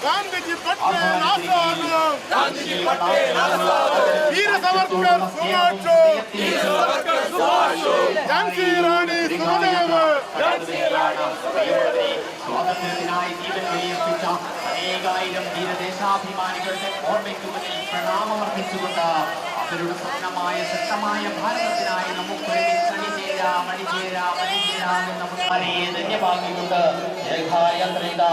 ഗാന്ധിജി പട്ടേൽ വീര സവർക്കർ സുഭാഷ് ഝാൻസി റാണി സുഖദേവ് സ്വാതന്ത്ര്യത്തിനായി ജീവൻ വെളിയിപ്പിച്ച അനേകായിരം ധീരദേശാഭിമാനികളുടെ ഓർമ്മയ്ക്ക് മുന്നിൽ പ്രണാമമർപ്പിച്ചുകൊണ്ട് അവരുടെ സ്വപ്നമായ ശക്തമായ ഭാരതത്തിനായി നമുക്ക് അണിചേരാം നമുക്ക് ധന്യമാക്കിക്കൊണ്ട് യാത്രയിത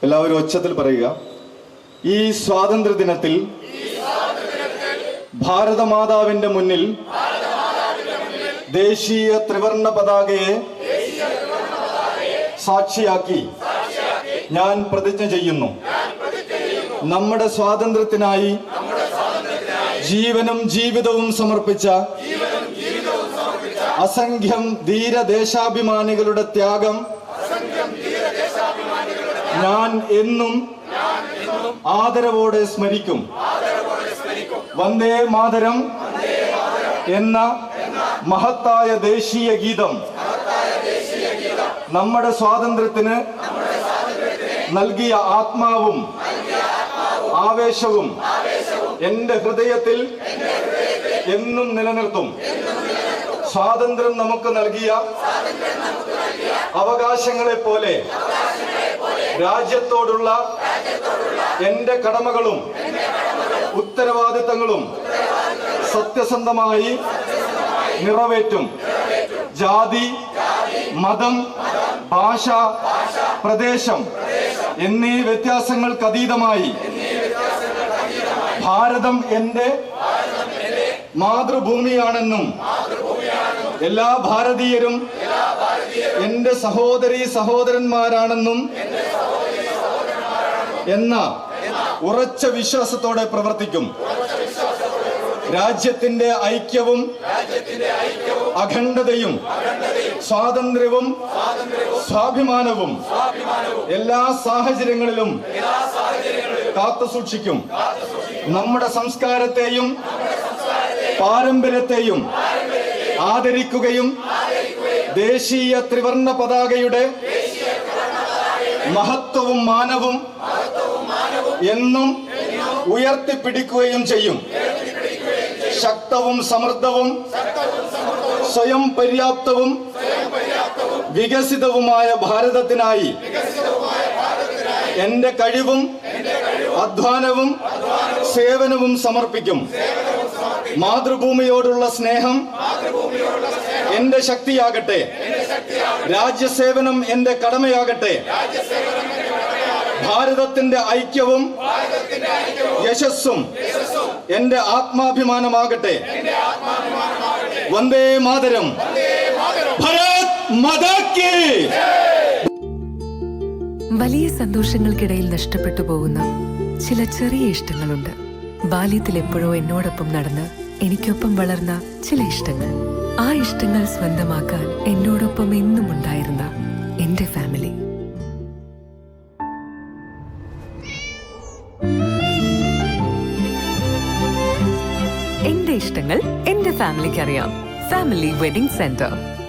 എല്ലാവരും ഒച്ചത്തിൽ പറയുക. ഈ സ്വാതന്ത്ര്യ ദിനത്തിൽ ഭാരതമാതാവിന്റെ മുന്നിൽ ദേശീയ ത്രിവർണ്ണ പതാകയെ സാക്ഷിയാക്കി ഞാൻ പ്രതിജ്ഞ ചെയ്യുന്നു. നമ്മുടെ സ്വാതന്ത്ര്യത്തിനായി ജീവനും ജീവിതവും സമർപ്പിച്ച അസംഖ്യം ധീരദേശാഭിമാനികളുടെ ത്യാഗം ഞാൻ എന്നും ആദരവോടെ സ്മരിക്കും. വന്ദേ മാതരം എന്ന മഹത്തായ ദേശീയ ഗീതം നമ്മുടെ സ്വാതന്ത്ര്യത്തിന് നൽകിയ ആത്മാവും ആവേശവും എന്റെ ഹൃദയത്തിൽ എന്നും നിലനിർത്തും. സ്വാതന്ത്ര്യം നമുക്ക് നൽകിയ അവകാശങ്ങളെ പോലെ രാജ്യത്തോടുള്ള എന്റെ കടമകളും ഉത്തരവാദിത്തങ്ങളും സത്യസന്ധമായി നിറവേറ്റും. ജാതി, മതം, ഭാഷ, പ്രദേശം എന്നീ വ്യത്യാസങ്ങൾക്കതീതമായി ഭാരതം എന്റെ മാതൃഭൂമിയാണെന്നും എല്ലാ ഭാരതീയരും എന്റെ സഹോദരീ സഹോദരന്മാരാണെന്നും എന്ന ഉറച്ച വിശ്വാസത്തോടെ പ്രവർത്തിക്കും. രാജ്യത്തിന്റെ ഐക്യവും അഖണ്ഡതയും സ്വാതന്ത്ര്യവും സ്വാഭിമാനവും എല്ലാ സാഹചര്യങ്ങളിലും കാത്തുസൂക്ഷിക്കും. നമ്മുടെ സംസ്കാരത്തെയും പാരമ്പര്യത്തെയും ആദരിക്കുകയും ദേശീയ ത്രിവർണ്ണ പതാകയുടെ മഹത്വവും മാനവും എന്നും ഉയർത്തിപ്പിടിക്കുകയും ചെയ്യും. ശക്തവും സമൃദ്ധവും സ്വയം പര്യാപ്തവും വികസിതവുമായ ഭാരതത്തിനായി എന്റെ കഴിവും അധ്വാനവും സേവനവും സമർപ്പിക്കും. മാതൃഭൂമിയോടുള്ള സ്നേഹം എന്റെ ശക്തിയാകട്ടെ. രാജ്യസേവനം എന്റെ കടമയാകട്ടെ. ഭാരതത്തിന്റെ ഐക്യവും യശസ്സും എന്റെ ആത്മാഭിമാനമാകട്ടെ. വന്ദേ മാതരം. ഭാരത് മാതാ കി. വലിയ സന്തോഷങ്ങൾക്കിടയിൽ നഷ്ടപ്പെട്ടു പോകുന്ന ചില ചെറിയ ഇഷ്ടങ്ങളുണ്ട്. ബാല്യത്തിൽ എപ്പോഴോ എന്നോടൊപ്പം നടന്ന് എനിക്കൊപ്പം വളർന്ന ചില ഇഷ്ടങ്ങൾ. ആ ഇഷ്ടങ്ങൾ സ്വന്തമാക്കാൻ എന്നോടൊപ്പം എന്നും ഉണ്ടായിരുന്ന എന്റെ ഫാമിലി. എന്റെ ഇഷ്ടങ്ങൾ എന്റെ ഫാമിലിക്ക് അറിയാം. Family wedding centre.